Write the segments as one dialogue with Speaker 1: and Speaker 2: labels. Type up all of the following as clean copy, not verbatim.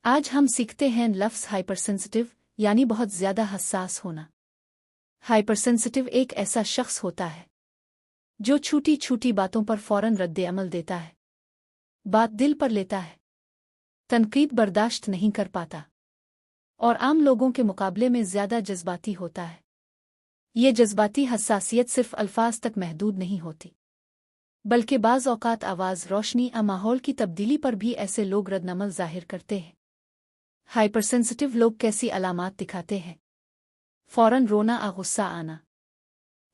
Speaker 1: آج ہم سیکھتے ہیں لفظ ہائپر سینسٹیو یعنی بہت زیادہ حساس ہونا۔ ہائپر سینسٹیو ایک ایسا شخص ہوتا ہے جو چھوٹی چھوٹی باتوں پر فوراً رد عمل دیتا ہے، بات دل پر لیتا ہے، تنقید برداشت نہیں کر پاتا اور عام لوگوں کے مقابلے میں زیادہ جذباتی ہوتا ہے۔ یہ جذباتی حساسیت صرف الفاظ تک محدود نہیں ہوتی، بلکہ بعض اوقات آواز، روشنی یا ماحول کی تبدیلی پر بھی ایسے لوگ رد عمل ظاہر کرتے ہیں۔ ہائپر سینسٹیو لوگ کیسی علامات دکھاتے ہیں؟ فوراً رونا یا غصہ آنا،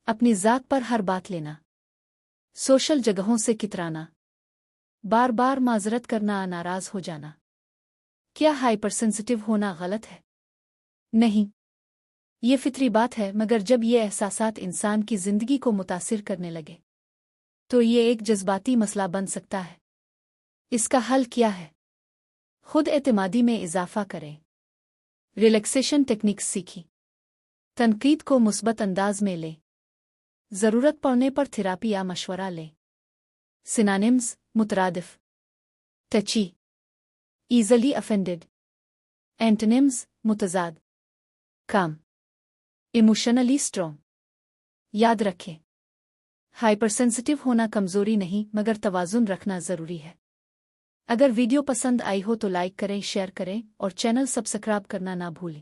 Speaker 1: اپنی ذات پر ہر بات لینا، سوشل جگہوں سے کترانا، بار بار معذرت کرنا یا ناراض ہو جانا۔ کیا ہائپر سینسٹیو ہونا غلط ہے؟ نہیں، یہ فطری بات ہے، مگر جب یہ احساسات انسان کی زندگی کو متاثر کرنے لگے تو یہ ایک جذباتی مسئلہ بن سکتا ہے۔ اس کا حل کیا ہے؟ خود اعتمادی میں اضافہ کریں، ریلیکسیشن ٹیکنکس سیکھیں، تنقید کو مثبت انداز میں لیں، ضرورت پڑنے پر تھراپی یا مشورہ لیں۔ سینونیمز مترادف: ٹچی، ایزلی افینڈڈ۔ اینٹونیمز متضاد: کام، ایموشنلی اسٹرانگ۔ یاد رکھیں، ہائپر سینسٹیو ہونا کمزوری نہیں مگر توازن رکھنا ضروری ہے۔ اگر ویڈیو پسند آئی ہو تو لائک کریں، شیئر کریں اور چینل سبسکرائب کرنا نہ بھولیں۔